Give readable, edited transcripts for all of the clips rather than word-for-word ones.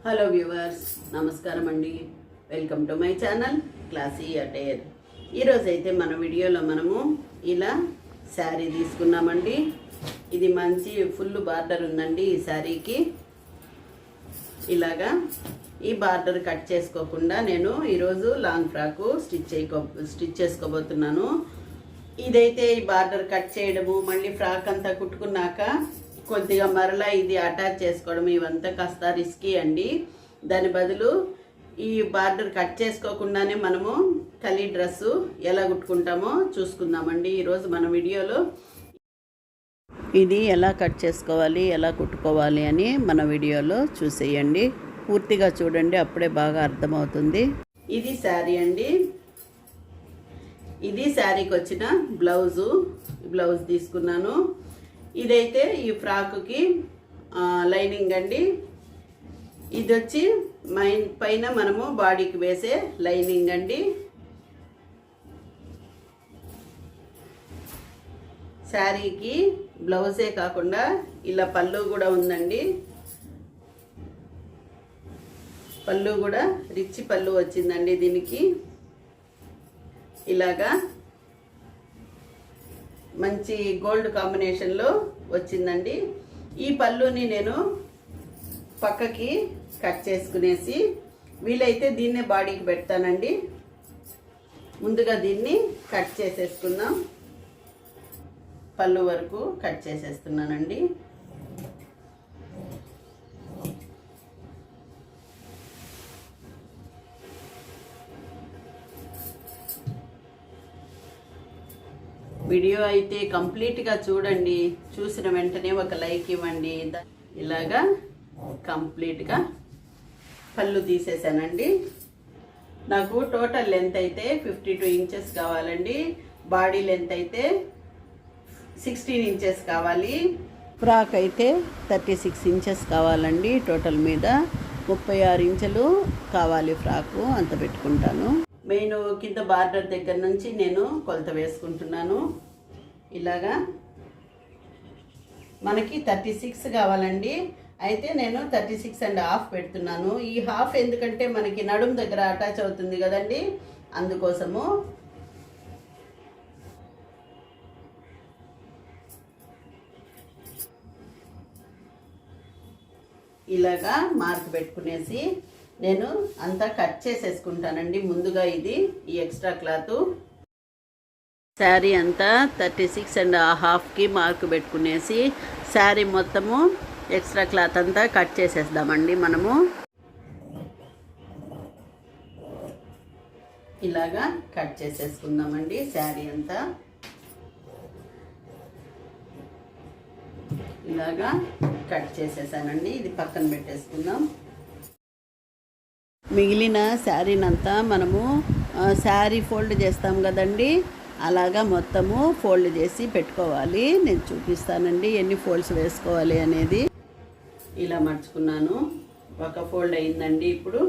Hello viewers, నమస్కారం అండి. Welcome to my channel classy attire. ఈరోజైతే మన వీడియోలో మనము ఇలా శారీ తీసుకున్నామండి. ఇది మంచి ఫుల్ బార్డర్ ఉందండి ఈ శారీకి. ఇలాగా ఈ బార్డర్ కట్ చేసుకోకుండా నేను ఈరోజు లాంగ్ ఫ్రాకు స్టిచ్ చేసుకోబోతున్నాను. ఇదైతే ఈ బార్డర్ కట్ చేయడము, మళ్ళీ ఫ్రాక్ అంతా కుట్టుకున్నాక కొద్దిగా మరలా ఇది అటాచ్ చేసుకోవడం ఇవంతా కాస్త రిస్కీ అండి. దాని బదులు ఈ బార్డర్ కట్ చేసుకోకుండానే మనము కలీ డ్రెస్సు ఎలా కుట్టుకుంటామో చూసుకుందామండి ఈరోజు మన వీడియోలో. ఇది ఎలా కట్ చేసుకోవాలి, ఎలా కుట్టుకోవాలి అని మన వీడియోలో చూసేయండి. పూర్తిగా చూడండి, అప్పుడే బాగా అర్థమవుతుంది. ఇది శారీ అండి. ఇది శారీకి వచ్చిన బ్లౌజ్ తీసుకున్నాను. ఇదైతే ఈ ఫ్రాక్కి లైనింగ్ అండి. ఇది వచ్చి పైన మనము బాడీకి వేసే లైనింగ్ అండి. శారీకి బ్లౌజే కాకుండా ఇలా పళ్ళు కూడా ఉందండి. పళ్ళు కూడా రిచ్ పళ్ళు వచ్చిందండి దీనికి. ఇలాగా మంచి గోల్డ్ కాంబినేషన్లో వచ్చిందండి. ఈ పళ్ళుని నేను పక్కకి కట్ చేసుకునేసి వీలైతే దీన్నే బాడీకి పెడతానండి. ముందుగా దీన్ని కట్ చేసేసుకుందాం. పళ్ళు వరకు కట్ చేసేస్తున్నానండి. వీడియో అయితే కంప్లీట్గా చూడండి. చూసిన వెంటనే ఒక లైక్ ఇవ్వండి. ఇలాగా కంప్లీట్గా పళ్ళు తీసేసానండి. నాకు టోటల్ లెంత్ అయితే 52 ఇంచెస్ కావాలండి. బాడీ లెంత్ అయితే 16 ఇంచెస్ కావాలి. ఫ్రాక్ అయితే 36 ఇంచెస్ కావాలండి. టోటల్ మీద 36 ఇంచులు కావాలి ఫ్రాకు. అంత పెట్టుకుంటాను. మెయిన్ కింద బార్డర్ దగ్గర నుంచి నేను కొలత వేసుకుంటున్నాను. ఇలాగా మనకి 36 కావాలండి. అయితే నేను 36.5 పెడుతున్నాను. ఈ హాఫ్ ఎందుకంటే మనకి నడుము దగ్గర అటాచ్ అవుతుంది కదండి, అందుకోసము. ఇలాగా మార్క్ పెట్టుకునేసి నేను అంతా కట్ చేసేసుకుంటానండి. ముందుగా ఈ ఎక్స్ట్రా క్లాత్ శారీ అంతా 36.5కి మార్క్ పెట్టుకునేసి శారీ మొత్తము ఎక్స్ట్రా క్లాత్ అంతా కట్ చేసేద్దామండి మనము. ఇలాగా కట్ చేసేసుకుందామండి శారీ అంతా. ఇలాగా కట్ చేసేసానండి. ఇది పక్కన పెట్టేసుకుందాం. మిగిలిన శారీనంతా మనము శారీ ఫోల్డ్ చేస్తాం కదండి, అలాగా మొత్తము ఫోల్డ్ చేసి పెట్టుకోవాలి. నేను చూపిస్తానండి ఎన్ని ఫోల్డ్స్ వేసుకోవాలి అనేది. ఇలా మర్చుకున్నాను. ఒక ఫోల్డ్ అయిందండి. ఇప్పుడు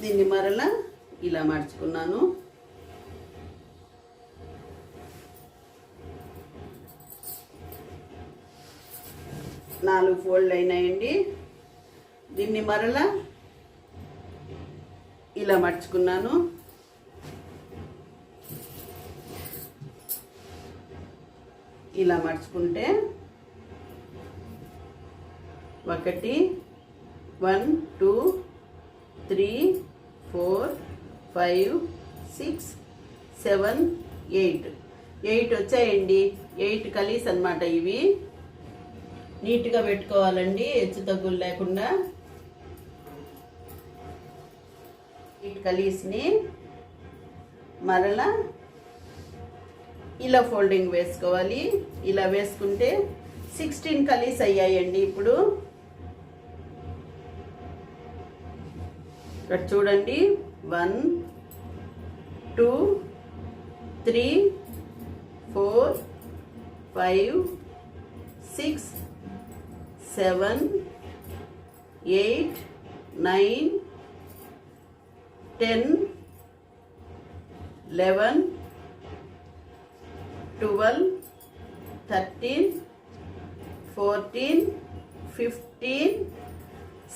దీన్ని మరలా ఇలా మర్చుకున్నాను. నాలుగు ఫోల్డ్ అయినాయండి. దీన్ని మరలా ఇలా మర్చుకున్నాను. ఇలా మర్చుకుంటే 1 2 3 4 5 6 7 8 వచ్చాయండి. 8 కలీస్ అన్నమాట. ఇవి నీట్గా పెట్టుకోవాలండి, హెచ్చు తగ్గులు లేకుండా. 8 కలీస్ని మరలా ఇలా ఫోల్డింగ్ వేసుకోవాలి. ఇలా వేసుకుంటే 16 కలీస్ అయ్యాయండి. ఇప్పుడు ఇక్కడ చూడండి. 1 2 3 4 5 6 7 8 9 10 11 12 13 14, 15,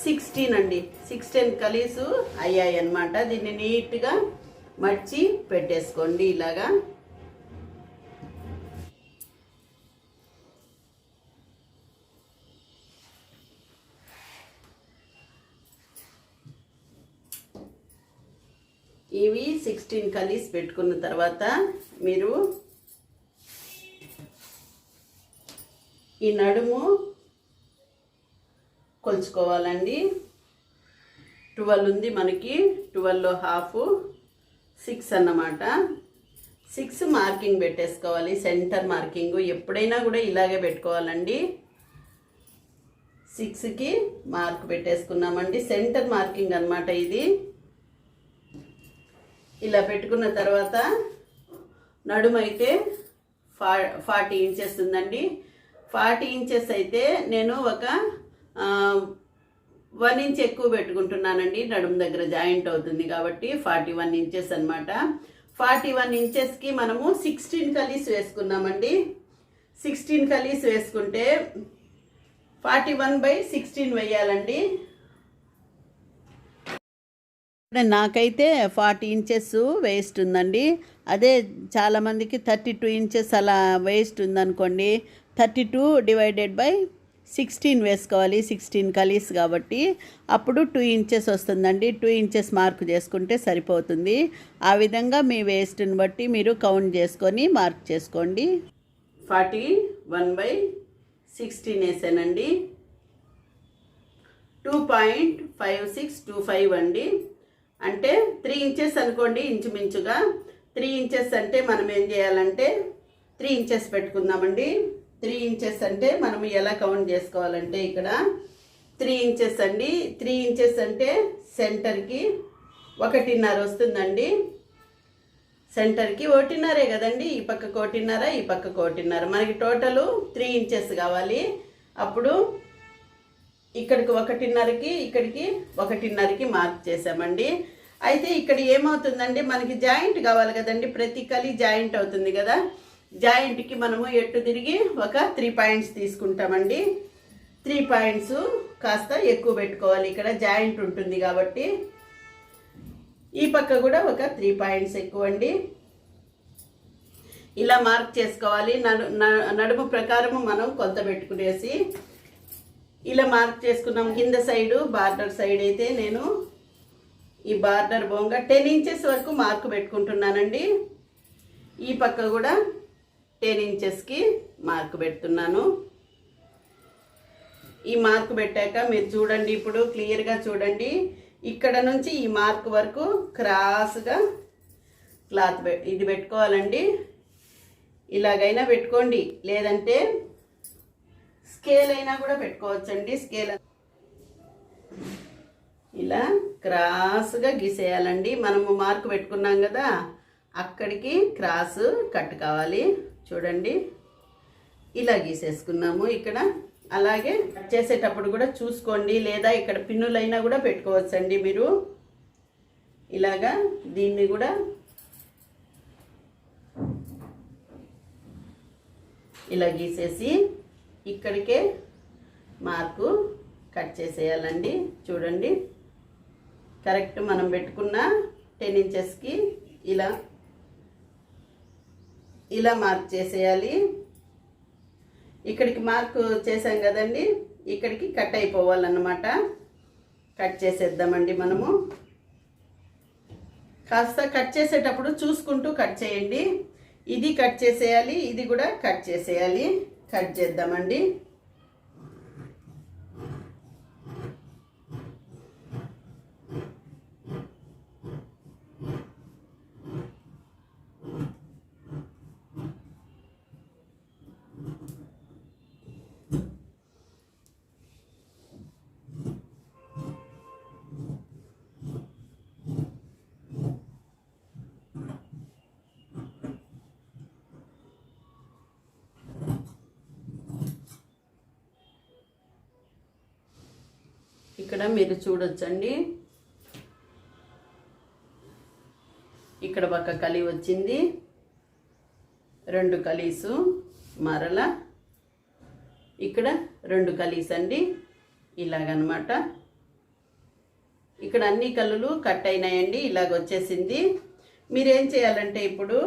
16 అండి. 16 కలీసు అయ్యాయి అన్నమాట. దీన్ని నీట్గా మర్చి పెట్టేసుకోండి ఇలాగా. ఇవి 16 కలీస్ పెట్టుకున్న తర్వాత మీరు ఈ నడుము కొలుచుకోవాలండి. 12 ఉంది మనకి, 12లో హాఫ్ 6 అన్నమాట. 6 మార్కింగ్ పెట్టేసుకోవాలి, సెంటర్ మార్కింగ్. ఎప్పుడైనా కూడా ఇలాగే పెట్టుకోవాలండి. 6కి మార్క్ పెట్టేసుకున్నామండి, సెంటర్ మార్కింగ్ అన్నమాట ఇది. ఇలా పెట్టుకున్న తర్వాత నడుము అయితే 40 ఇంచెస్ ఉందండి. 40 ఇంచెస్ అయితే నేను ఒక 1 ఇంచ్ ఎక్కువ పెట్టుకుంటున్నానండి. నడుము దగ్గర జాయింట్ అవుతుంది కాబట్టి 41 ఇంచెస్ అనమాట. 41 ఇంచెస్కి మనము 16 కలీస్ వేసుకున్నామండి. 16 కలీస్ వేసుకుంటే 41/16 వేయాలండి. నాకైతే 40 ఇంచెస్ వేస్ట్ ఉందండి. అదే చాలామందికి 32 ఇంచెస్ అలా వేస్ట్ ఉందనుకోండి. 32/16 వేసుకోవాలి. 16 కలీస్ కాబట్టి అప్పుడు 2 ఇంచెస్ వస్తుందండి. 2 ఇంచెస్ మార్క్ చేసుకుంటే సరిపోతుంది. ఆ విధంగా మీ వేస్ట్ని బట్టి మీరు కౌంట్ చేసుకొని మార్క్ చేసుకోండి. 41/16 వేసానండి. 2.5625 అండి. అంటే 3 ఇంచెస్ అనుకోండి ఇంచుమించుగా. 3 ఇంచెస్ అంటే మనం ఏం చేయాలంటే 3 ఇంచెస్ పెట్టుకుందామండి. 3 ఇంచెస్ అంటే మనం ఎలా కౌంట్ చేసుకోవాలంటే ఇక్కడ 3 ఇంచెస్ అండి. 3 ఇంచెస్ అంటే సెంటర్కి 1.5 వస్తుందండి. సెంటర్కి 1.5 కదండి. ఈ పక్కకు 1.5, ఈ పక్కకు 1.5, మనకి టోటలు 3 ఇంచెస్ కావాలి. అప్పుడు ఇక్కడికి 1.5కి, ఇక్కడికి 1.5కి మార్క్ చేసామండి. అయితే ఇక్కడ ఏమవుతుందండి, మనకి జాయింట్ కావాలి కదండి. ప్రతి కలి జాయింట్ అవుతుంది కదా. జాయింట్కి మనము ఎట్టు తిరిగి ఒక 3 పాయింట్స్ తీసుకుంటామండి. 3 పాయింట్స్ కాస్త ఎక్కువ పెట్టుకోవాలి. ఇక్కడ జాయింట్ ఉంటుంది కాబట్టి ఈ పక్క కూడా ఒక 3 పాయింట్స్ ఎక్కువ అండి. ఇలా మార్క్ చేసుకోవాలి. నడుము ప్రకారము మనం కొలత పెట్టుకునేసి ఇలా మార్క్ చేసుకున్నాం. కింద సైడు బార్డర్ సైడ్ అయితే నేను ఈ బార్డర్ బోంగా 10 ఇంచెస్ వరకు మార్క్ పెట్టుకుంటున్నానండి. ఈ పక్క కూడా 10 ఇంచెస్కి మార్క్ పెడుతున్నాను. ఈ మార్క్ పెట్టాక మీరు చూడండి, ఇప్పుడు క్లియర్గా చూడండి. ఇక్కడ నుంచి ఈ మార్క్ వరకు క్రాస్గా క్లాత్ ఇది పెట్టుకోవాలండి. ఇలాగైనా పెట్టుకోండి, లేదంటే స్కేల్ అయినా కూడా పెట్టుకోవచ్చండి. స్కేల్ ఇలా క్రాస్గా గీసేయాలండి. మనము మార్క్ పెట్టుకున్నాం కదా, అక్కడికి క్రాస్ కట్ కావాలి. చూడండి, ఇలా గీసేసుకున్నాము ఇక్కడ. అలాగే కట్ చేసేటప్పుడు కూడా చూసుకోండి, లేదా ఇక్కడ పిన్నులైనా కూడా పెట్టుకోవచ్చండి మీరు. ఇలాగా దీన్ని కూడా ఇలా గీసేసి ఇక్కడికే మార్కు కట్ చేసేయాలండి. చూడండి, కరెక్ట్ మనం పెట్టుకున్న 10 ఇంచెస్కి ఇలా మార్క్ చేసేయాలి. ఇక్కడికి మార్క్ చేసాం కదండి, ఇక్కడికి కట్ అయిపోవాలన్నమాట. కట్ చేసేద్దామండి మనము. కాస్త కట్ చేసేటప్పుడు చూసుకుంటూ కట్ చేయండి. ఇది కట్ చేసేయాలి, ఇది కూడా కట్ చేసేయాలి. కట్ చేద్దామండి. ఇక్కడ మీరు చూడొచ్చండి, ఇక్కడ ఒక కలి వచ్చింది, 2 కలీసు మరల ఇక్కడ 2 కలీస్ అండి, ఇలాగనమాట. ఇక్కడ అన్ని కళ్ళులు కట్ అయినాయండి, ఇలాగ వచ్చేసింది. మీరేం చేయాలంటే ఇప్పుడు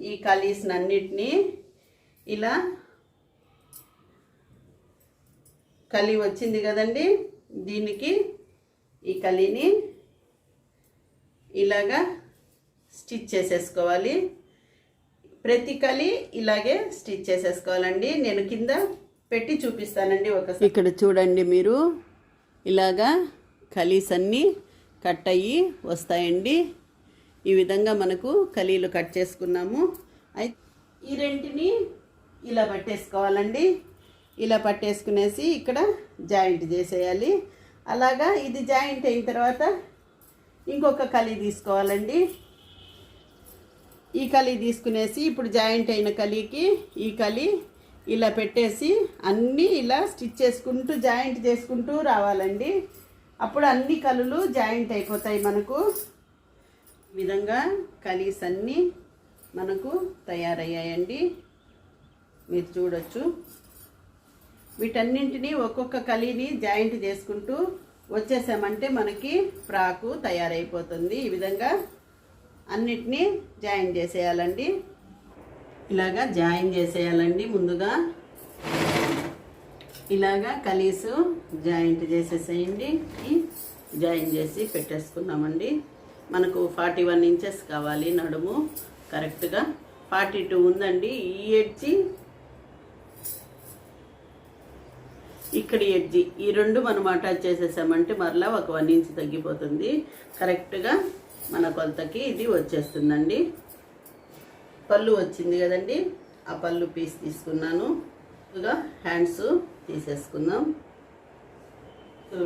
ఈ కలీస్ని అన్నిటినీ ఇలా కలి వచ్చింది కదండి, దీనికి ఈ కలిని ఇలాగా స్టిచ్ చేసేసుకోవాలి. ప్రతి కలి ఇలాగే స్టిచ్ చేసేసుకోవాలండి. నేను కింద పెట్టి చూపిస్తానండి ఒకసారి. ఇక్కడ చూడండి మీరు, ఇలాగా కలీస్ అన్నీ కట్ అయ్యి వస్తాయండి. ఈ విధంగా మనకు కలీలు కట్ చేసుకున్నాము. అయితే ఈ రెంటిని ఇలా పట్టేసుకోవాలండి. ఇలా పట్టేసుకునేసి ఇక్కడ జాయింట్ చేసేయాలి. అలాగా ఇది జాయింట్ అయిన తర్వాత ఇంకొక కలి తీసుకోవాలండి. ఈ కలి తీసుకునేసి ఇప్పుడు జాయింట్ అయిన కలికి ఈ కలి ఇలా పెట్టేసి అన్నీ ఇలా స్టిచ్ చేసుకుంటూ జాయింట్ చేసుకుంటూ రావాలండి. అప్పుడు అన్ని కలులు జాయింట్ అయిపోతాయి మనకు. ఈ విధంగా కలీస్ అన్నీ మనకు తయారయ్యాయండి, మీరు చూడొచ్చు. వీటన్నింటినీ ఒక్కొక్క కలిని జాయింట్ చేసుకుంటూ వచ్చేసామంటే మనకి ఫ్రాకు తయారైపోతుంది. ఈ విధంగా అన్నిటినీ జాయిన్ చేసేయాలండి. ఇలాగా జాయిన్ చేసేయాలండి. ముందుగా ఇలాగా కలీసు జాయింట్ చేసేసేయండి. జాయిన్ చేసి పెట్టేసుకున్నామండి. మనకు 41 ఇంచెస్ కావాలి నడుము, కరెక్ట్గా 42 ఉందండి. ఈ ఎడ్జి ఇక్కడ ఎడ్జి ఈ రెండు మనం అటాచ్ చేసేసామంటే మరలా ఒక 1 ఇంచ్ తగ్గిపోతుంది. కరెక్ట్గా మన కొలతకి ఇది వచ్చేస్తుందండి. పళ్ళు వచ్చింది కదండి, ఆ పళ్ళు పీస్ తీసుకున్నాను. ఇదిగా హ్యాండ్స్ తీసేసుకుందాం.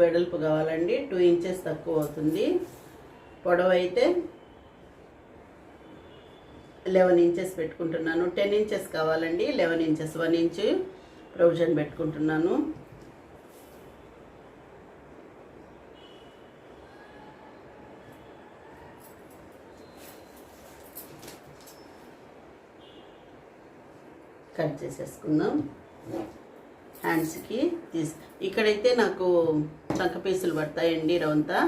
వెడల్పు కావాలండి, 2 ఇంచెస్ తక్కువ అవుతుంది. పొడవు అయితే 11 ఇంచెస్ పెట్టుకుంటున్నాను. 10 ఇంచెస్ కావాలండి, 11 ఇంచెస్ 1 ఇంచ్ ప్రొవిజన్ పెట్టుకుంటున్నాను. కట్ చేసేసుకుందాం. హ్యాండ్స్కి ఇక్కడైతే నాకు చంక పీసులు పడతాయండి రవంతా.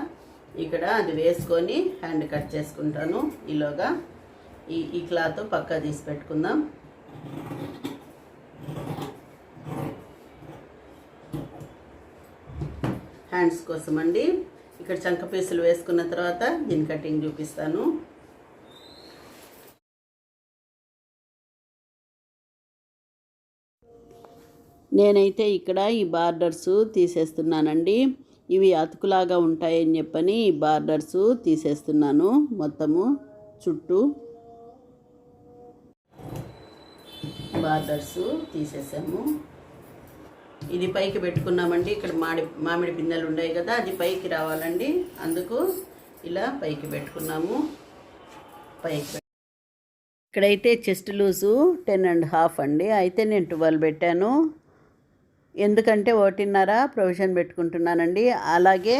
ఇక్కడ అది వేసుకొని హ్యాండ్ కట్ చేసుకుంటాను. ఈలోగా ఈ క్లాత్ పక్కా తీసి పెట్టుకుందాం. హ్యాండ్స్ కోసం అండి ఇక్కడ చంక పీసులు వేసుకున్న తర్వాత దీని కటింగ్ చూపిస్తాను. నేనైతే ఇక్కడ ఈ బార్డర్స్ తీసేస్తున్నానండి. ఇవి అతుకులాగా ఉంటాయని చెప్పని ఈ బార్డర్స్ తీసేస్తున్నాను. మొత్తము చుట్టూ బార్డర్స్ తీసేసాము. ఇది పైకి పెట్టుకున్నామండి. ఇక్కడ మామిడి పిందెలు ఉన్నాయి కదా, అది పైకి రావాలండి. అందుకు ఇలా పైకి పెట్టుకున్నాము. ఇక్కడైతే చెస్ట్ లూజు 10.5 అండి. అయితే నేను 12 పెట్టాను. ఎందుకంటే 1.5 ప్రొవిజన్ పెట్టుకుంటున్నానండి. అలాగే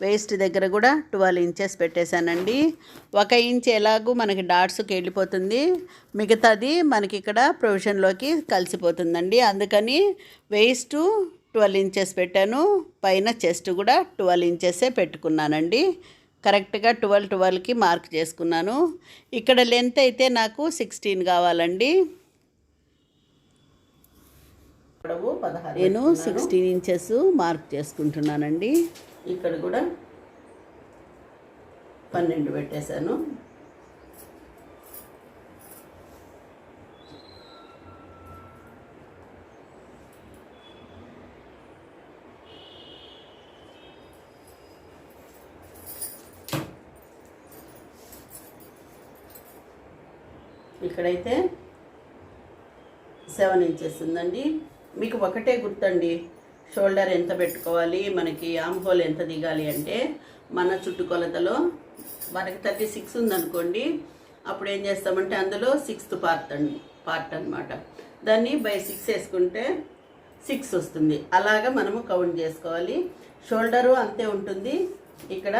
వేస్ట్ దగ్గర కూడా 12 ఇంచెస్ పెట్టేశానండి. 1 ఇంచ్ ఎలాగూ మనకి డాట్స్కి వెళ్ళిపోతుంది, మిగతాది మనకి ఇక్కడ ప్రొవిజన్లోకి కలిసిపోతుందండి. అందుకని వేస్ట్ 12 ఇంచెస్ పెట్టాను. పైన చెస్ట్ కూడా 12 ఇంచెసే పెట్టుకున్నానండి. కరెక్ట్గా 12కి మార్క్ చేసుకున్నాను. ఇక్కడ లెంత్ అయితే నాకు 16 కావాలండి. నేను 16 ఇంచెస్ మార్క్ చేసుకుంటున్నానండి. ఇక్కడ కూడా 12 పెట్టేశాను. ఇక్కడైతే 7 ఇంచెస్ ఉందండి. మీకు ఒకటే గుర్తండి, షోల్డర్ ఎంత పెట్టుకోవాలి, మనకి ఆమ్ హోల్ ఎంత దిగాలి అంటే మన చుట్టుకొలతలో మనకి 36 ఉందనుకోండి, అప్పుడు ఏం చేస్తామంటే అందులో 6th పార్ట్ అన్నమాట. దాన్ని బై 6 వేసుకుంటే 6 వస్తుంది. అలాగా మనము కౌంట్ చేసుకోవాలి. షోల్డరు అంతే ఉంటుంది, ఇక్కడ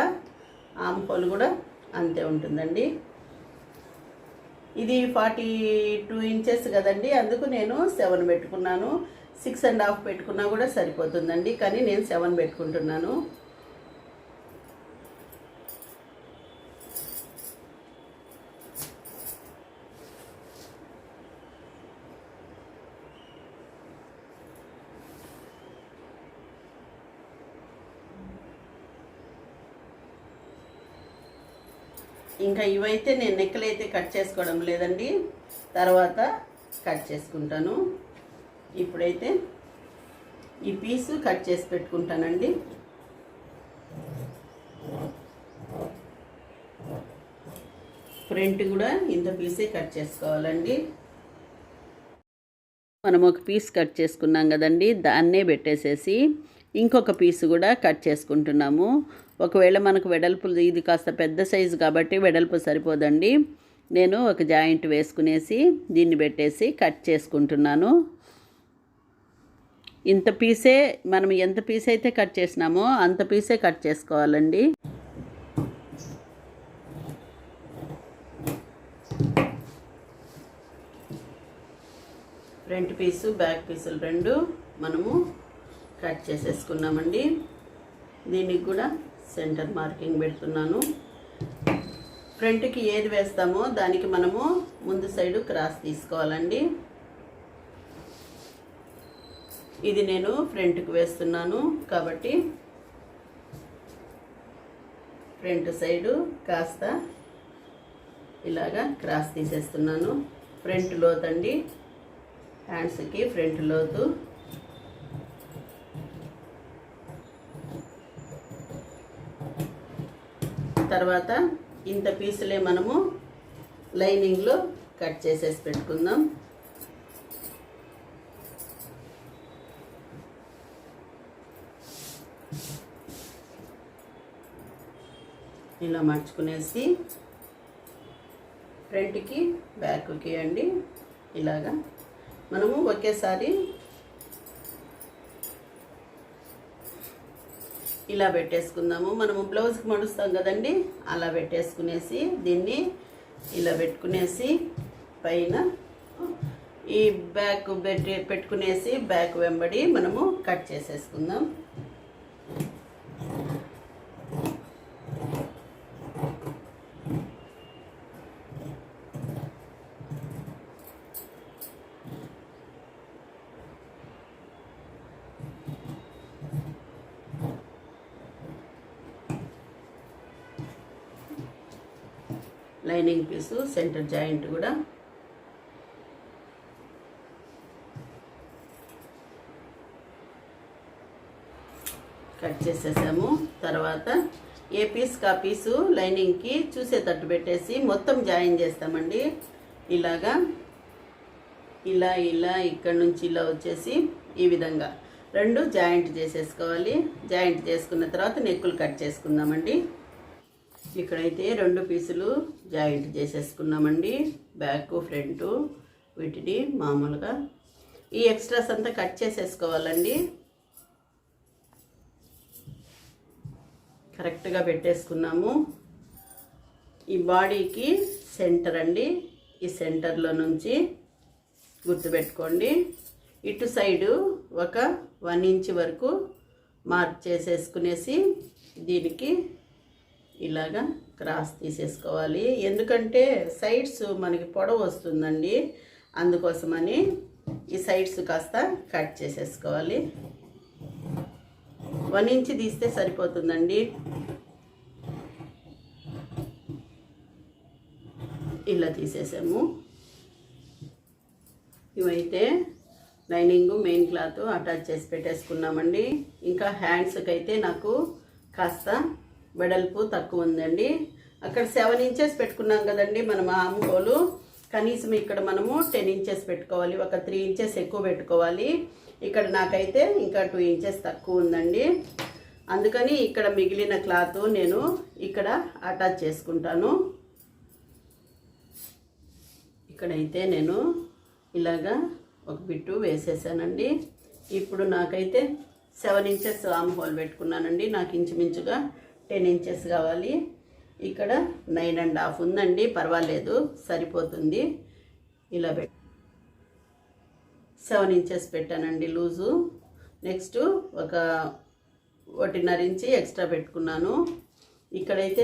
ఆమ్ హోల్ కూడా అంతే ఉంటుందండి. ఇది 42 ఇంచెస్ కదండి, అందుకు నేను 7 పెట్టుకున్నాను. 6.5 పెట్టుకున్నా కూడా సరిపోతుందండి, కానీ నేను 7 పెట్టుకుంటున్నాను. ఇంకా ఇవైతే నేను నెక్కలైతే కట్ చేసుకోవడం లేదండి, తర్వాత కట్ చేసుకుంటాను. ఇప్పుడైతే ఈ పీసు కట్ చేసి పెట్టుకుంటానండి. ఫ్రంట్ కూడా ఇంత పీసే కట్ చేసుకోవాలండి. మనం ఒక పీస్ కట్ చేసుకున్నాం కదండి, దాన్నే పెట్టేసేసి ఇంకొక పీసు కూడా కట్ చేసుకుంటున్నాము. ఒకవేళ మనకు వెడల్పు ఇది కాస్త పెద్ద సైజు కాబట్టి వెడల్పు సరిపోదండి. నేను ఒక జాయింట్ వేసుకునేసి దీన్ని పెట్టేసి కట్ చేసుకుంటున్నాను. ఇంత పీసే మనం ఎంత పీస్ అయితే కట్ చేసినామో అంత పీసే కట్ చేసుకోవాలండి. ఫ్రంట్ పీసు బ్యాక్ పీసులు రెండు మనము కట్ చేసేసుకున్నామండి. దీనికి కూడా సెంటర్ మార్కింగ్ పెడుతున్నాను. ఫ్రంట్కి ఏది వేస్తామో దానికి మనము ముందు సైడు క్రాస్ తీసుకోవాలండి. ఇది నేను ఫ్రంట్కి వేస్తున్నాను కాబట్టి ఫ్రంట్ సైడు కాస్త ఇలాగా క్రాస్ తీసేస్తున్నాను. ఫ్రంట్ లోతండి, హ్యాండ్స్కి ఫ్రంట్ లోతు. తర్వాత ఇంత పీసులే మనము లైనింగ్లో కట్ చేసేసి పెట్టుకుందాం. ఇలా మర్చుకునేసి ఫ్రంట్కి బ్యాక్కి అండి ఇలాగా మనము ఒకేసారి ఇలా పెట్టేసుకుందాము. మనము బ్లౌజ్కి మడుస్తాం కదండి, అలా పెట్టేసుకునేసి దీన్ని ఇలా పెట్టుకునేసి పైన ఈ బ్యాక్ పెట్టుకునేసి బ్యాక్ వెంబడి మనము కట్ చేసేసుకుందాం. లైనింగ్ పీసు సెంటర్ జాయింట్ కూడా కట్ చేసేసాము. తర్వాత ఏ పీస్కి ఆ పీసు లైనింగ్కి చూసేటట్టు పెట్టేసి మొత్తం జాయిన్ చేస్తామండి. ఇలాగా ఇలా ఇలా ఇక్కడ నుంచి ఇలా వచ్చేసి ఈ విధంగా రెండు జాయింట్ చేసేసుకోవాలి. జాయింట్ చేసుకున్న తర్వాత నెక్కులు కట్ చేసుకుందామండి. ఇక్కడైతే రెండు పీసులు జాయింట్ చేసేసుకున్నామండి, బ్యాక్ ఫ్రంట్. వీటిని మామూలుగా ఈ ఎక్స్ట్రాస్ అంతా కట్ చేసేసుకోవాలండి. కరెక్ట్గా పెట్టేసుకున్నాము. ఈ బాడీకి సెంటర్ అండి, ఈ సెంటర్లో నుంచి గుర్తుపెట్టుకోండి. ఇటు సైడు ఒక 1 ఇంచ్ వరకు మార్క్ చేసేసుకునేసి దీనికి ఇలాగా క్రాస్ తీసేసుకోవాలి. ఎందుకంటే సైడ్స్ మనకి పొడవు వస్తుందండి, అందుకోసమని ఈ సైడ్స్ కాస్త కట్ చేసేసుకోవాలి. 1 ఇంచ్ తీస్తే సరిపోతుందండి. ఇలా తీసేసాము. ఇవైతే లైనింగ్ మెయిన్ క్లాత్ అటాచ్ చేసి పెట్టేసుకున్నామండి. ఇంకా హ్యాండ్స్కి అయితే నాకు కాస్త వెడల్పు తక్కువ ఉందండి. అక్కడ 7 ఇంచెస్ పెట్టుకున్నాం కదండి మనం ఆర్మ్ హోల్, కనీసం ఇక్కడ మనము 10 ఇంచెస్ పెట్టుకోవాలి, ఒక 3 ఇంచెస్ ఎక్కువ పెట్టుకోవాలి. ఇక్కడ నాకైతే ఇంకా 2 ఇంచెస్ తక్కువ ఉందండి. అందుకని ఇక్కడ మిగిలిన క్లాత్ నేను ఇక్కడ అటాచ్ చేసుకుంటాను. ఇక్కడైతే నేను ఇలాగా ఒక బిట్టు వేసేసానండి. ఇప్పుడు నాకైతే 7 ఇంచెస్ ఆర్మ్ హోల్ పెట్టుకున్నానండి. నాకు ఇంచుమించుగా 10 ఇంచెస్ కావాలి. ఇక్కడ 9.5 ఉందండి, పర్వాలేదు సరిపోతుంది. ఇలా 7 ఇంచెస్ పెట్టానండి లూజు. నెక్స్ట్ ఒక 1.5 ఇంచి ఎక్స్ట్రా పెట్టుకున్నాను. ఇక్కడైతే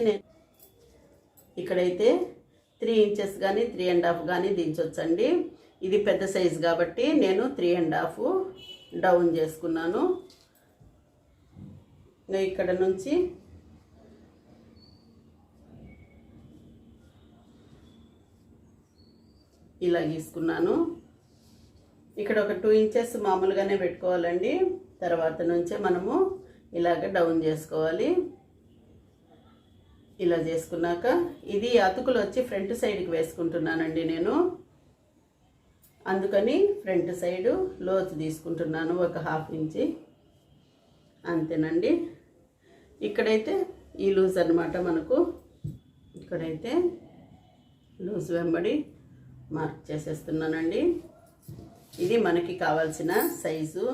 3 ఇంచెస్ కానీ 3.5 కానీ దించొచ్చండి. ఇది పెద్ద సైజు కాబట్టి నేను 3.5 డౌన్ చేసుకున్నాను. ఇక్కడ నుంచి ఇలా గీసుకున్నాను. ఇక్కడ ఒక 2 ఇంచెస్ మామూలుగానే పెట్టుకోవాలండి. తర్వాత నుంచే మనము ఇలాగ డౌన్ చేసుకోవాలి. ఇలా చేసుకున్నాక ఇది అతుకులు వచ్చి ఫ్రంట్ సైడ్కి వేసుకుంటున్నానండి నేను. అందుకని ఫ్రంట్ సైడు లోతు తీసుకుంటున్నాను, ఒక 1/2 ఇంచి అంతేనండి. ఇక్కడైతే ఈ లూజ్ అన్నమాట మనకు. ఇక్కడైతే లూజ్ వెంబడి మార్క్ చేసేస్తున్నానండి. ఇది మనకి కావాల్సిన సైజు.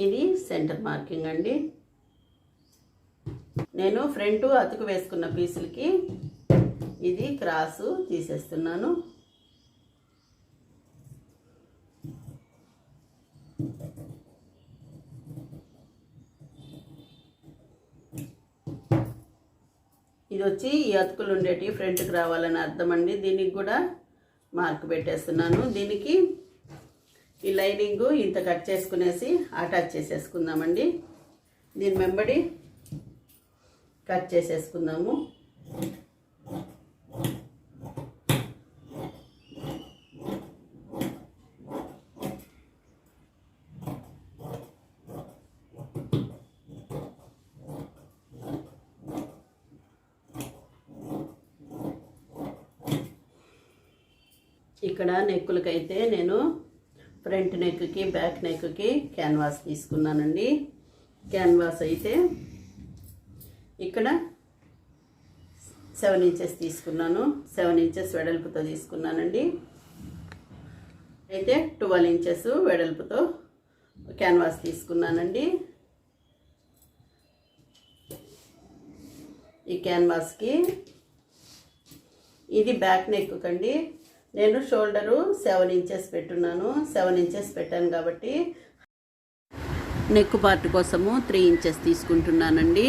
ఇది సెంటర్ మార్కింగ్ అండి. నేను ఫ్రంట్ అతుకు వేసుకున్న పీసులకి ఇది క్రాసు తీసేస్తున్నాను. ఇది వచ్చి ఈ అతుకులు ఉండేటి ఫ్రంట్కి రావాలని అర్థం అండి. దీనికి కూడా మార్క్ పెట్టేస్తున్నాను. దీనికి ఈ లైనింగ్ ఇంత కట్ చేసుకునేసి అటాచ్ చేసేసుకుందామండి. దీని వెంబడి కట్ చేసేసుకుందాము. ఇక్కడ నెక్కులకైతే నేను ఫ్రంట్ నెక్కి బ్యాక్ నెక్కి క్యాన్వాస్ తీసుకున్నానండి. క్యాన్వాస్ అయితే ఇక్కడ 7 ఇంచెస్ తీసుకున్నాను. 7 ఇంచెస్ వెడల్పుతో తీసుకున్నానండి. అయితే 12 ఇంచెస్ వెడల్పుతో క్యాన్వాస్ తీసుకున్నానండి. ఈ క్యాన్వాస్కి ఇది బ్యాక్ నెక్ కండి. నేను షోల్డరు 7 ఇంచెస్ పెట్టున్నాను. 7 ఇంచెస్ పెట్టాను కాబట్టి నెక్ పార్ట్ కోసము 3 ఇంచెస్ తీసుకుంటున్నానండి.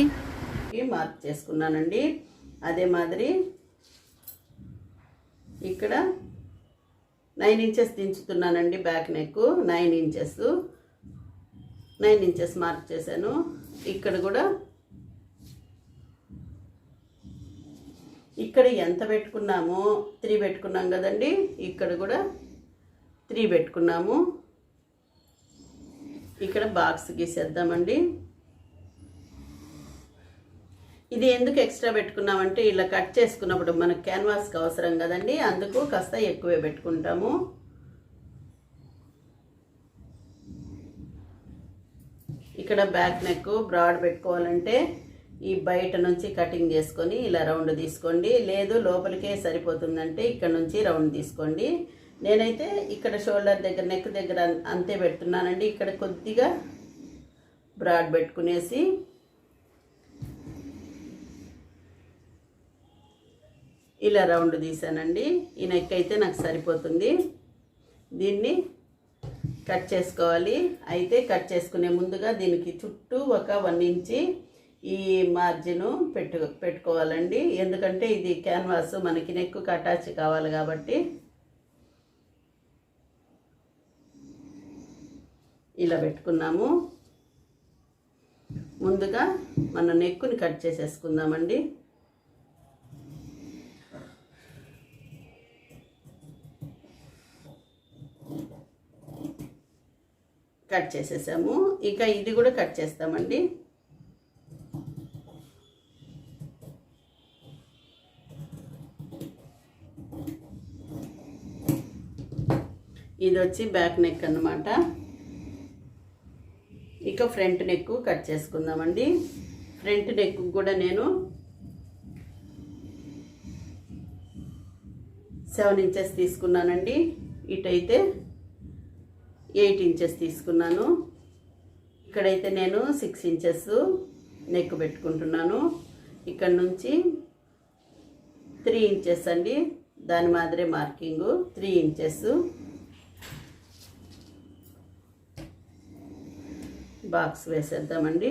మార్క్ చేసుకున్నానండి. అదే మాదిరి ఇక్కడ 9 ఇంచెస్ దించుతున్నానండి. బ్యాక్ నెక్ 9 ఇంచెస్ మార్క్ చేశాను. ఇక్కడ కూడా ఇక్కడ ఎంత పెట్టుకున్నామో 3 పెట్టుకున్నాం కదండి. ఇక్కడ కూడా 3 పెట్టుకున్నాము. ఇక్కడ బాక్స్ గీసేద్దామండి. ఇది ఎందుకు ఎక్స్ట్రా పెట్టుకున్నామంటే ఇలా కట్ చేసుకున్నప్పుడు మనకు క్యాన్వాస్కి అవసరం కదండి, అందుకు కాస్త ఎక్కువే పెట్టుకుంటాము. ఇక్కడ బ్యాక్ నెక్ బ్రాడ్ పెట్టుకోవాలంటే ఈ బయట నుంచి కటింగ్ చేసుకొని ఇలా రౌండ్ తీసుకోండి. లేదు లోపలికే సరిపోతుందంటే ఇక్కడ నుంచి రౌండ్ తీసుకోండి. నేనైతే ఇక్కడ షోల్డర్ దగ్గర నెక్ దగ్గర అంతే పెడుతున్నానండి. ఇక్కడ కొద్దిగా బ్రాడ్ పెట్టుకునేసి ఇలా రౌండ్ తీసానండి. ఈ నెక్ అయితే నాకు సరిపోతుంది. దీన్ని కట్ చేసుకోవాలి. అయితే కట్ చేసుకునే ముందుగా దీనికి చుట్టూ ఒక 1 ఇంచి ఈ మార్జిన్ పెట్టుకోవాలండి. ఎందుకంటే ఇది క్యాన్వాస్ మనకి నెక్కు అటాచ్ కావాలి కాబట్టి ఇలా పెట్టుకున్నాము. ముందుగా మన నెక్కుని కట్ చేసేసుకుందామండి. కట్ చేసేసాము. ఇక ఇది కూడా కట్ చేస్తామండి. ఇది వచ్చి బ్యాక్ నెక్ అన్నమాట. ఇక ఫ్రంట్ నెక్ కట్ చేసుకుందామండి. ఫ్రంట్ నెక్ కూడా నేను 7 ఇంచెస్ తీసుకున్నానండి. ఇటైతే 8 ఇంచెస్ తీసుకున్నాను. ఇక్కడైతే నేను 6 ఇంచెస్ నెక్ పెట్టుకుంటున్నాను. ఇక్కడ నుంచి 3 ఇంచెస్ అండి, దాని మాదిరే మార్కింగ్ 3 ఇంచెస్ బాక్స్ వేసేద్దామండి.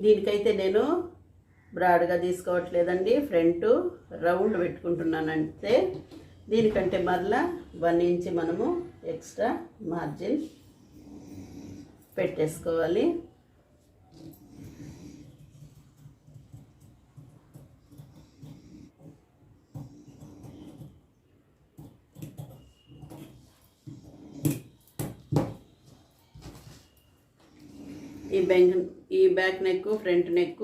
దీనికైతే నేను బ్రాడ్గా తీసుకోవట్లేదండి, ఫ్రంట్ రౌండ్ పెట్టుకుంటున్నాను అంతే. దీనికంటే మరలా 1 ఇంచ్ మనము ఎక్స్ట్రా మార్జిన్ పెట్టేసుకోవాలి. ఈ బ్యాక్ నెక్ ఫ్రంట్ నెక్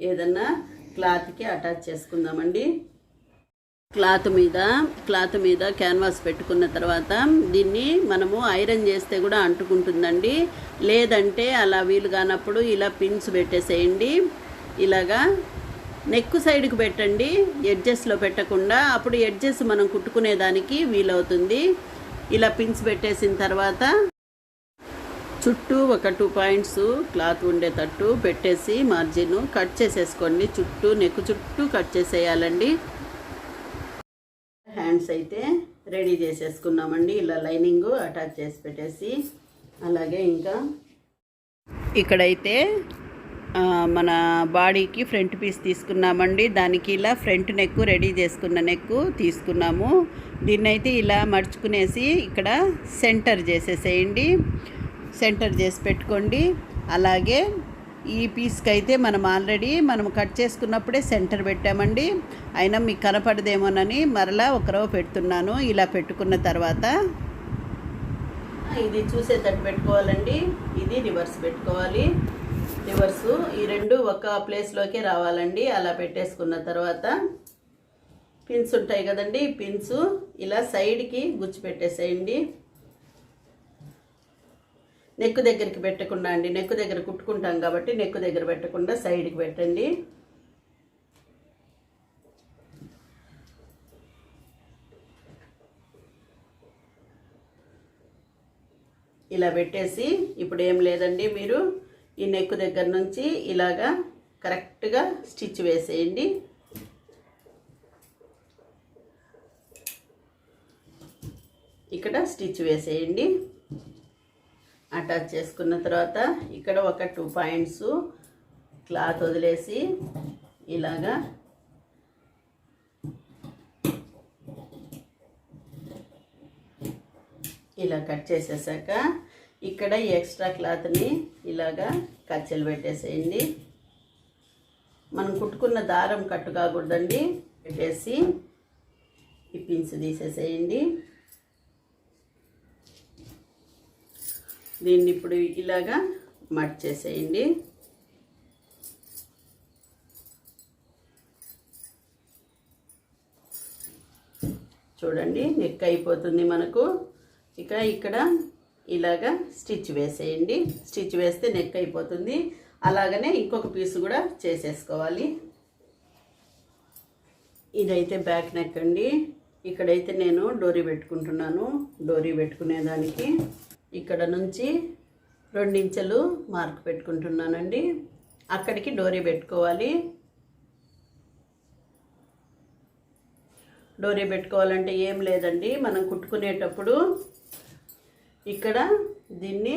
ఏదన్నా క్లాత్కి అటాచ్ చేసుకుందామండి. క్లాత్ మీద క్యాన్వాస్ పెట్టుకున్న తర్వాత దీన్ని మనము ఐరన్ చేస్తే కూడా అంటుకుంటుందండి. లేదంటే అలా వీలు కానప్పుడు ఇలా పిన్స్ పెట్టేసేయండి. ఇలాగా నెక్ సైడ్కి పెట్టండి, ఎడ్జెస్లో పెట్టకుండా. అప్పుడు ఎడ్జెస్ మనం కుట్టుకునేదానికి వీలవుతుంది. ఇలా పిన్స్ పెట్టేసిన తర్వాత చుట్టూ ఒక 2 పాయింట్స్ క్లాత్ ఉండేటట్టు పెట్టేసి మార్జిన్ కట్ చేసేసుకోండి. నెక్ చుట్టూ కట్ చేసేయాలండి. హ్యాండ్స్ అయితే రెడీ చేసేసుకున్నామండి. ఇలా లైనింగ్ అటాచ్ చేసి పెట్టేసి, అలాగే ఇంకా ఇక్కడైతే మన బాడీకి ఫ్రంట్ పీస్ తీసుకున్నామండి. దానికి ఇలా ఫ్రంట్ నెక్ రెడీ చేసుకున్న నెక్ తీసుకున్నాము. దీన్నైతే ఇలా మడుచుకునేసి ఇక్కడ సెంటర్ చేసేసేయండి. సెంటర్ చేసి పెట్టుకోండి. అలాగే ఈ పీస్కి అయితే మనం కట్ చేసుకున్నప్పుడే సెంటర్ పెట్టామండి. అయినా మీకు కనపడదేమోనని మరలా ఒక రవ్వ పెడుతున్నాను. ఇలా పెట్టుకున్న తర్వాత ఇది చూసేటట్టు పెట్టుకోవాలండి. ఇది రివర్స్ పెట్టుకోవాలి. రివర్సు ఈ రెండు ఒక ప్లేస్లోకే రావాలండి. అలా పెట్టేసుకున్న తర్వాత పిన్స్ ఉంటాయి కదండి, పిన్స్ ఇలా సైడ్కి గుచ్చి పెట్టేసేయండి. నెక్ దగ్గరికి పెట్టకుండా అండి, నెక్ దగ్గర కుట్టుకుంటాం కాబట్టి నెక్ దగ్గర పెట్టకుండా సైడ్కి పెట్టండి. ఇలా పెట్టేసి ఇప్పుడు ఏం లేదండి, మీరు ఈ నెక్ దగ్గర నుంచి ఇలాగా కరెక్ట్గా స్టిచ్ వేసేయండి. ఇక్కడ స్టిచ్ వేసేయండి. అటాచ్ చేసుకున్న తర్వాత ఇక్కడ ఒక 2 పాయింట్స్ క్లాత్ వదిలేసి ఇలాగా ఇలా కట్ చేసేసాక ఇక్కడ ఈ ఎక్స్ట్రా క్లాత్ని ఇలాగా కచ్చెలు పెట్టేసేయండి. మనం కుట్టుకున్న దారం కట్టు కాకూడదండి. పెట్టేసి ఈ పిన్స్ తీసేసేయండి. దీన్ని ఇప్పుడు ఇలాగా మట్ చేసేయండి. చూడండి, నెక్ అయిపోతుంది మనకు. ఇక ఇక్కడ ఇలాగా స్టిచ్ వేసేయండి. స్టిచ్ వేస్తే నెక్ అయిపోతుంది. అలాగనే ఇంకొక పీస్ కూడా చేసేసుకోవాలి. ఇదైతే బ్యాక్ నెక్ అండి. ఇక్కడైతే నేను డోరీ పెట్టుకుంటున్నాను. డోరీ పెట్టుకునేదానికి ఇక్కడ నుంచి 2 ఇంచులు మార్క్ పెట్టుకుంటున్నానండి. అక్కడికి డోరీ పెట్టుకోవాలి. డోరీ పెట్టుకోవాలంటే ఏం లేదండి, మనం కుట్టుకునేటప్పుడు ఇక్కడ దీన్ని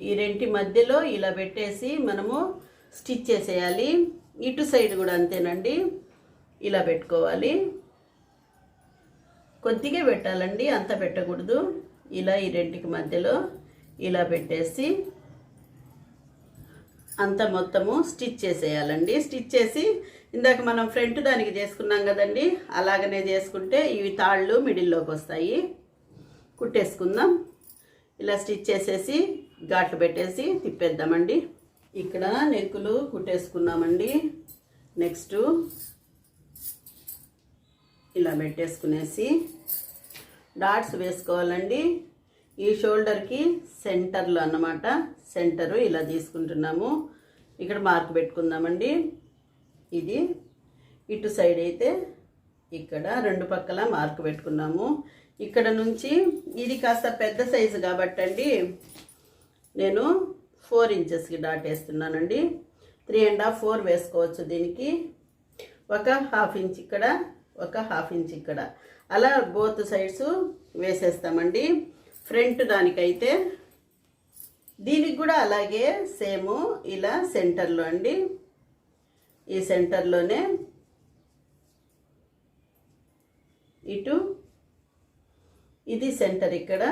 ఈ రెంటి మధ్యలో ఇలా పెట్టేసి మనము స్టిచ్ చేసేయాలి. ఇటు సైడ్ కూడా అంతేనండి, ఇలా పెట్టుకోవాలి. కొద్దిగా పెట్టాలండి, అంత పెట్టకూడదు. ఇలా ఈ రెంటికి మధ్యలో ఇలా పెట్టేసి అంతా మొత్తము స్టిచ్ చేసేయాలండి. స్టిచ్ చేసి ఇందాక మనం ఫ్రంట్ దానికి చేసుకున్నాం కదండి, అలాగనే చేసుకుంటే ఇవి తాళ్ళు మిడిల్లోకి వస్తాయి. కుట్టేసుకుందాం. ఇలా స్టిచ్ చేసేసి ఘాట్లు పెట్టేసి తిప్పేద్దామండి. ఇక్కడ నెక్కులు కుట్టేసుకున్నామండి. నెక్స్ట్ ఇలా పెట్టేసుకునేసి డాట్స్ వేసుకోవాలండి. ఈ షోల్డర్కి సెంటర్లో అన్నమాట, సెంటరు ఇలా తీసుకుంటున్నాము. ఇక్కడ మార్క్ పెట్టుకుందామండి. ఇది ఇటు సైడ్ అయితే ఇక్కడ రెండు పక్కల మార్క్ పెట్టుకున్నాము. ఇక్కడ నుంచి ఇది కాస్త పెద్ద సైజు కాబట్టి అండి నేను 4 ఇంచెస్కి డాట్ వేస్తున్నానండి. 3.5 4 వేసుకోవచ్చు. దీనికి ఒక 1/2 ఇంచ్ ఇక్కడ, ఒక 1/2 ఇంచ్ ఇక్కడ, అలా బోత్ సైడ్స్ వేసేస్తామండి. ఫ్రంట్ దానికైతే దీనికి కూడా అలాగే సేమ్ ఇలా సెంటర్లో అండి, ఈ సెంటర్లోనే ఇటు ఇది సెంటర్, ఇక్కడ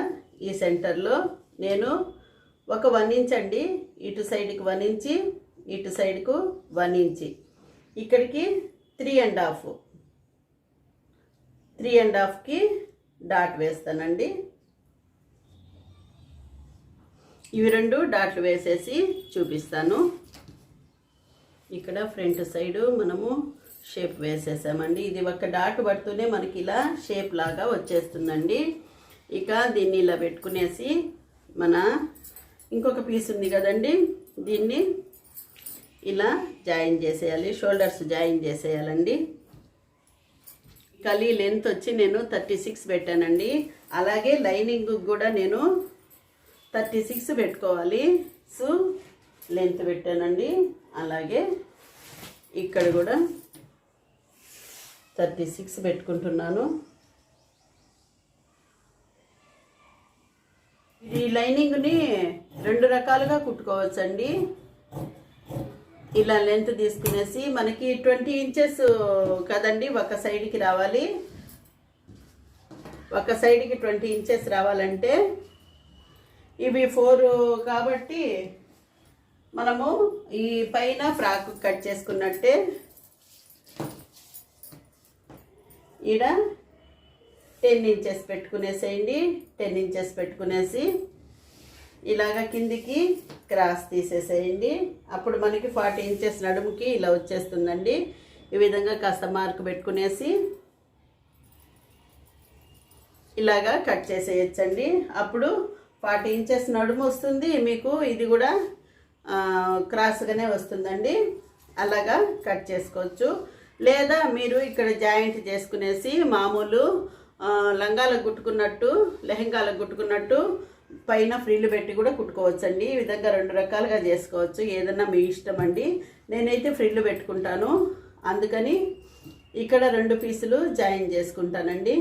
ఈ సెంటర్లో నేను ఒక 1 ఇంచ్ అండి, ఇటు సైడ్కి 1 ఇంచ్, ఇటు సైడ్కు 1 ఇంచ్, ఇక్కడికి 3.5కి డాట్ వేస్తానండి. ఇవి 2 డాట్లు వేసేసి చూపిస్తాను. ఇక్కడ ఫ్రంట్ సైడు మనము షేప్ వేసేసామండి. ఇది ఒక డాట్ పడుతూనే మనకి ఇలా షేప్ లాగా వచ్చేస్తుందండి. ఇక దీన్ని ఇలా పెట్టుకునేసి మన ఇంకొక పీస్ ఉంది కదండి, దీన్ని ఇలా జాయిన్ చేసేయాలి, షోల్డర్స్ జాయిన్ చేసేయాలండి. కలీ లెంత్ వచ్చి నేను 36 పెట్టానండి. అలాగే లైనింగ్ కూడా నేను 36 పెట్టుకోవాలి. సో లెంత్ పెట్టానండి. అలాగే ఇక్కడ కూడా 36 పెట్టుకుంటున్నాను. ఈ లైనింగ్ని 2 రకాలుగా కుట్టుకోవచ్చండి. ఇలా లెంత్ తీసుకునేసి మనకి 20 ఇంచెస్ కదండి ఒక సైడ్కి రావాలి. ఒక సైడ్కి 20 ఇంచెస్ రావాలంటే ఇవి 4 కాబట్టి మనము ఈ పైన ఫ్రాక్ కట్ చేసుకున్నట్టే ఈడ 10 ఇంచెస్ పెట్టుకునేసేయండి. 10 ఇంచెస్ పెట్టుకునేసి ఇలాగ కిందికి క్రాస్ తీసేసేయండి. అప్పుడు మనకి 40 ఇంచెస్ నడుముకి ఇలా వచ్చేస్తుందండి. ఈ విధంగా కాస్త మార్క్ పెట్టుకునేసి ఇలాగా కట్ చేసేయచ్చండి. అప్పుడు 40 ఇంచెస్ నడుము వస్తుంది మీకు. ఇది కూడా క్రాస్గానే వస్తుందండి. అలాగా కట్ చేసుకోవచ్చు. లేదా మీరు ఇక్కడ జాయింట్ చేసుకునేసి మామూలు లంగాలకు కుట్టుకున్నట్టు, లెహంగాలకు కుట్టుకున్నట్టు పైన ఫ్రిల్లు పెట్టి కూడా కుట్టుకోవచ్చండి. ఈ విధంగా 2 రకాలుగా చేసుకోవచ్చు. ఏదన్నా మీ ఇష్టం అండి. నేనైతే ఫ్రిల్లు పెట్టుకుంటాను, అందుకని ఇక్కడ 2 పీసులు జాయిన్ చేసుకుంటానండి.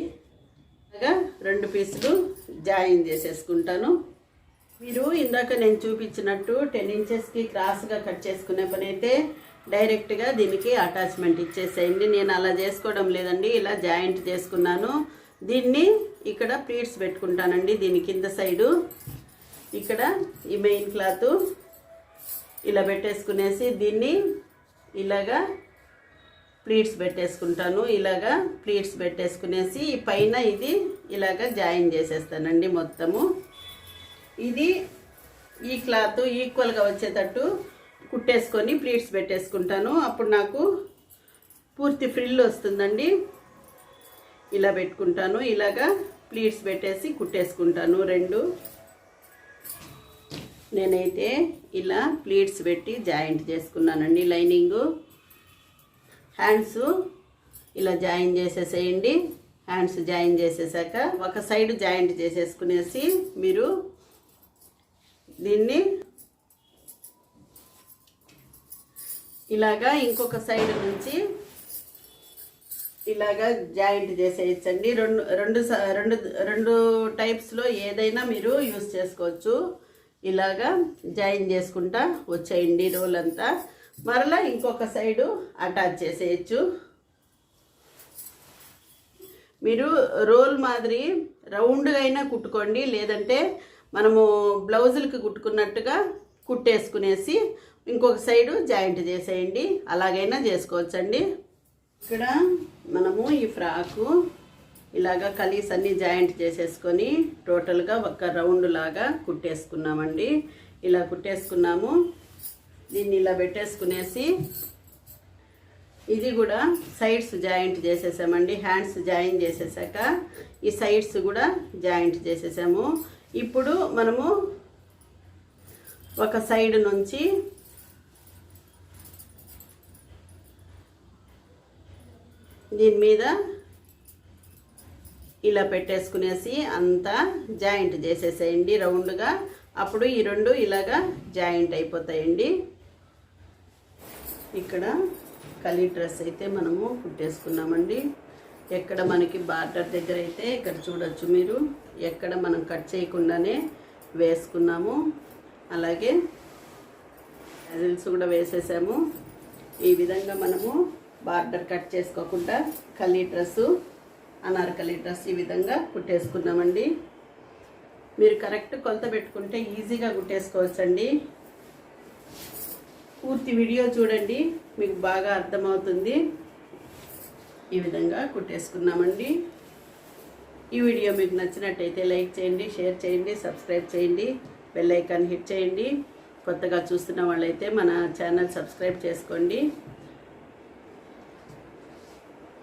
అలాగా 2 పీసులు జాయిన్ చేసేసుకుంటాను. మీరు ఇందాక నేను చూపించినట్టు 10 ఇంచెస్కి క్రాస్గా కట్ చేసుకునే పని అయితే డైరెక్ట్గా దీనికి అటాచ్మెంట్ ఇచ్చేసేయండి. నేను అలా చేసుకోవడం లేదండి, ఇలా జాయింట్ చేసుకున్నాను. దీన్ని ఇక్కడ ప్లీట్స్ పెట్టుకుంటానండి. దీని కింద సైడు ఇక్కడ ఈ మెయిన్ క్లాత్ ఇలా పెట్టేసుకునేసి దీన్ని ఇలాగా ప్లీట్స్ పెట్టేసుకుంటాను. ఇలాగా ప్లీట్స్ పెట్టేసుకునేసి ఈ పైన ఇది ఇలాగా జాయిన్ చేసేస్తానండి మొత్తము. ఇది ఈ క్లాత్ ఈక్వల్గా వచ్చేటట్టు కుట్టేసుకొని ప్లీట్స్ పెట్టేసుకుంటాను. అప్పుడు నాకు పూర్తి ఫ్రిల్ వస్తుందండి. ఇలా పెట్టుకుంటాను. ఇలాగా ప్లీట్స్ పెట్టేసి కుట్టేసుకుంటాను 2. నేనైతే ఇలా ప్లీట్స్ పెట్టి జాయింట్ చేసుకున్నానండి. లైనింగు హ్యాండ్స్ ఇలా జాయిన్ చేసేసేయండి. హ్యాండ్స్ జాయిన్ చేసేసాక ఒక సైడ్ జాయింట్ చేసేసుకునేసి మీరు దీన్ని ఇలాగా ఇంకొక సైడ్ నుంచి ఇలాగా జాయింట్ చేసేయచ్చండి. రెండు టైప్స్లో ఏదైనా మీరు యూస్ చేసుకోవచ్చు. ఇలాగా జాయిన్ చేసుకుంటా వచ్చేయండి రోల్ అంతా. మరలా ఇంకొక సైడు అటాచ్ చేసేయచ్చు. మీరు రోల్ మాదిరి రౌండ్గా అయినా కుట్టుకోండి, లేదంటే మనము బ్లౌజులకి కుట్టుకున్నట్టుగా కుట్టేసుకునేసి ఇంకొక సైడు జాయింట్ చేసేయండి. అలాగైనా చేసుకోవచ్చండి. ఇక్కడ మనము ఈ ఫ్రాకు ఇలాగా కలీస్ అన్నీ జాయింట్ చేసేసుకొని టోటల్గా ఒక రౌండ్ లాగా కుట్టేసుకున్నామండి. ఇలా కుట్టేసుకున్నాము. దీన్ని ఇలా పెట్టేసుకునేసి ఇది కూడా సైడ్స్ జాయింట్ చేసేసామండి. హ్యాండ్స్ జాయిన్ చేసేసాక ఈ సైడ్స్ కూడా జాయింట్ చేసేసాము. ఇప్పుడు మనము ఒక సైడ్ నుంచి దీని మీద ఇలా పెట్టేసుకునేసి అంతా జాయింట్ చేసేసేయండి రౌండ్గా. అప్పుడు ఈ రెండు ఇలాగా జాయింట్ అయిపోతాయండి. ఇక్కడ కలీ డ్రెస్ అయితే మనము కుట్టేసుకున్నామండి. ఎక్కడ మనకి బార్డర్ దగ్గర అయితే ఇక్కడ చూడొచ్చు మీరు, ఎక్కడ మనం కట్ చేయకుండానే వేసుకున్నాము. అలాగే రిల్స్ కూడా వేసేసాము. ఈ విధంగా మనము బార్డర్ కట్ చేసుకోకుండా కలీ డ్రెస్సు, అనార్కలి డ్రెస్ ఈ విధంగా కుట్టేసుకున్నామండి. మీరు కరెక్ట్ కొలత పెట్టుకుంటే ఈజీగా కుట్టేసుకోవచ్చండి. పూర్తి వీడియో చూడండి, మీకు బాగా అర్థమవుతుంది. ఈ విధంగా కుట్టేసుకున్నామండి. ఈ వీడియో మీకు నచ్చినట్టయితే లైక్ చేయండి, షేర్ చేయండి, సబ్స్క్రైబ్ చేయండి, బెల్ ఐకాన్ హిట్ చేయండి. కొత్తగా చూస్తున్న వాళ్ళైతే మన ఛానల్ సబ్స్క్రైబ్ చేసుకోండి.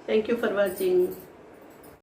Thank you for watching.